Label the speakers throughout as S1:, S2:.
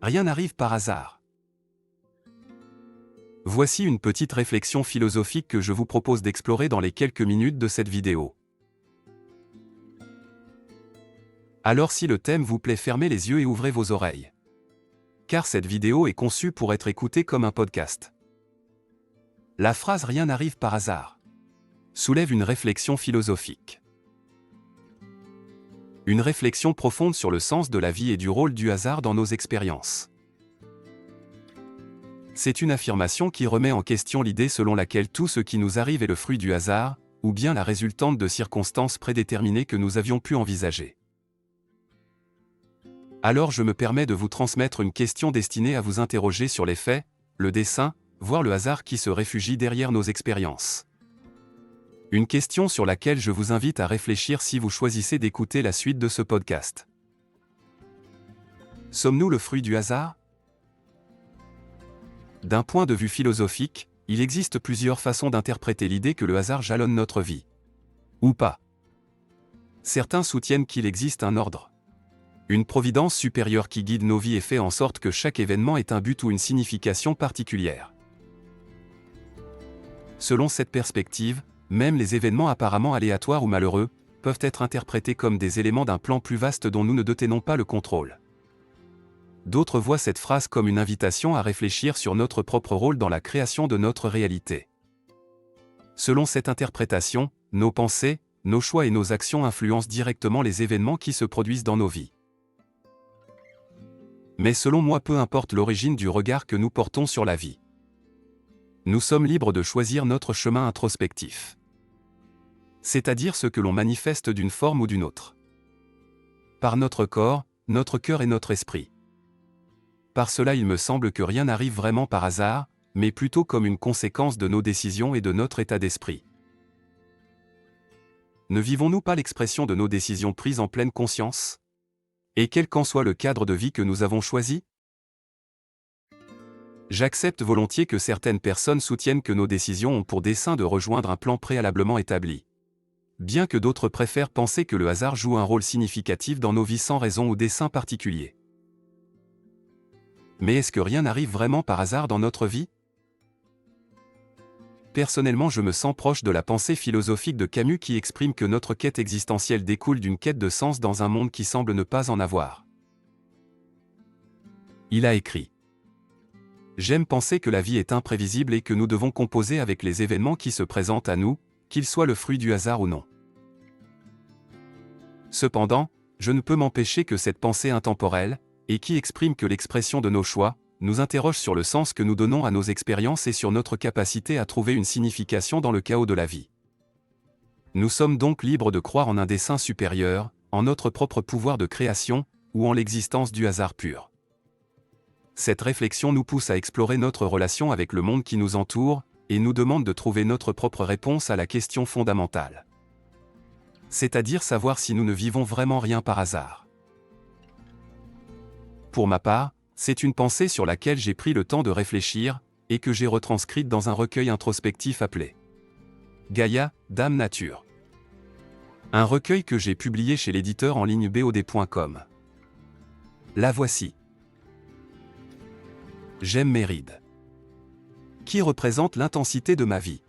S1: Rien n'arrive par hasard. Voici une petite réflexion philosophique que je vous propose d'explorer dans les quelques minutes de cette vidéo. Alors si le thème vous plaît, fermez les yeux et ouvrez vos oreilles. Car cette vidéo est conçue pour être écoutée comme un podcast. La phrase « rien n'arrive par hasard » soulève une réflexion philosophique. Une réflexion profonde sur le sens de la vie et du rôle du hasard dans nos expériences. C'est une affirmation qui remet en question l'idée selon laquelle tout ce qui nous arrive est le fruit du hasard, ou bien la résultante de circonstances prédéterminées que nous avions pu envisager. Alors je me permets de vous transmettre une question destinée à vous interroger sur les faits, le dessein, voire le hasard qui se réfugie derrière nos expériences. Une question sur laquelle je vous invite à réfléchir si vous choisissez d'écouter la suite de ce podcast. Sommes-nous le fruit du hasard ? D'un point de vue philosophique, il existe plusieurs façons d'interpréter l'idée que le hasard jalonne notre vie. Ou pas. Certains soutiennent qu'il existe un ordre. Une providence supérieure qui guide nos vies et fait en sorte que chaque événement ait un but ou une signification particulière. Selon cette perspective, même les événements apparemment aléatoires ou malheureux peuvent être interprétés comme des éléments d'un plan plus vaste dont nous ne détenons pas le contrôle. D'autres voient cette phrase comme une invitation à réfléchir sur notre propre rôle dans la création de notre réalité. Selon cette interprétation, nos pensées, nos choix et nos actions influencent directement les événements qui se produisent dans nos vies. Mais selon moi, peu importe l'origine du regard que nous portons sur la vie. Nous sommes libres de choisir notre chemin introspectif. C'est-à-dire ce que l'on manifeste d'une forme ou d'une autre. Par notre corps, notre cœur et notre esprit. Par cela, il me semble que rien n'arrive vraiment par hasard, mais plutôt comme une conséquence de nos décisions et de notre état d'esprit. Ne vivons-nous pas l'expression de nos décisions prises en pleine conscience ? Et quel qu'en soit le cadre de vie que nous avons choisi ? J'accepte volontiers que certaines personnes soutiennent que nos décisions ont pour dessein de rejoindre un plan préalablement établi. Bien que d'autres préfèrent penser que le hasard joue un rôle significatif dans nos vies sans raison ou dessein particulier. Mais est-ce que rien n'arrive vraiment par hasard dans notre vie ? Personnellement, je me sens proche de la pensée philosophique de Camus qui exprime que notre quête existentielle découle d'une quête de sens dans un monde qui semble ne pas en avoir. Il a écrit : J'aime penser que la vie est imprévisible et que nous devons composer avec les événements qui se présentent à nous, qu'ils soient le fruit du hasard ou non. Cependant, je ne peux m'empêcher que cette pensée intemporelle, et qui exprime que l'expression de nos choix, nous interroge sur le sens que nous donnons à nos expériences et sur notre capacité à trouver une signification dans le chaos de la vie. Nous sommes donc libres de croire en un dessein supérieur, en notre propre pouvoir de création, ou en l'existence du hasard pur. Cette réflexion nous pousse à explorer notre relation avec le monde qui nous entoure, et nous demande de trouver notre propre réponse à la question fondamentale. C'est-à-dire savoir si nous ne vivons vraiment rien par hasard. Pour ma part, c'est une pensée sur laquelle j'ai pris le temps de réfléchir, et que j'ai retranscrite dans un recueil introspectif appelé Gaïa, Dame Nature. Un recueil que j'ai publié chez l'éditeur en ligne BOD.com. La voici. J'aime mes rides. Qui représente l'intensité de ma vie.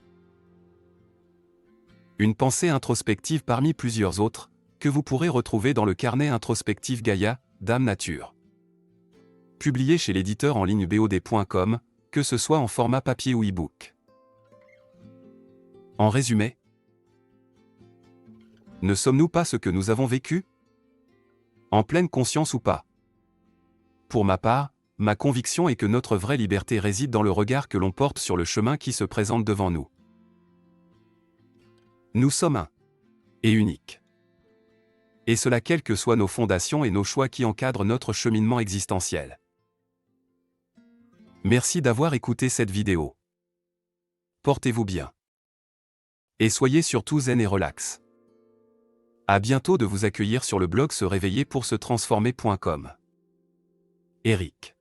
S1: Une pensée introspective parmi plusieurs autres, que vous pourrez retrouver dans le carnet introspectif Gaïa, Dame Nature. Publié chez l'éditeur en ligne BOD.com, que ce soit en format papier ou e-book. En résumé, ne sommes-nous pas ce que nous avons vécu ? En pleine conscience ou pas ? Pour ma part, ma conviction est que notre vraie liberté réside dans le regard que l'on porte sur le chemin qui se présente devant nous. Nous sommes un et unique. Et cela quelles que soient nos fondations et nos choix qui encadrent notre cheminement existentiel. Merci d'avoir écouté cette vidéo. Portez-vous bien. Et soyez surtout zen et relax. À bientôt de vous accueillir sur le blog se réveiller pour se transformer.com. Eric.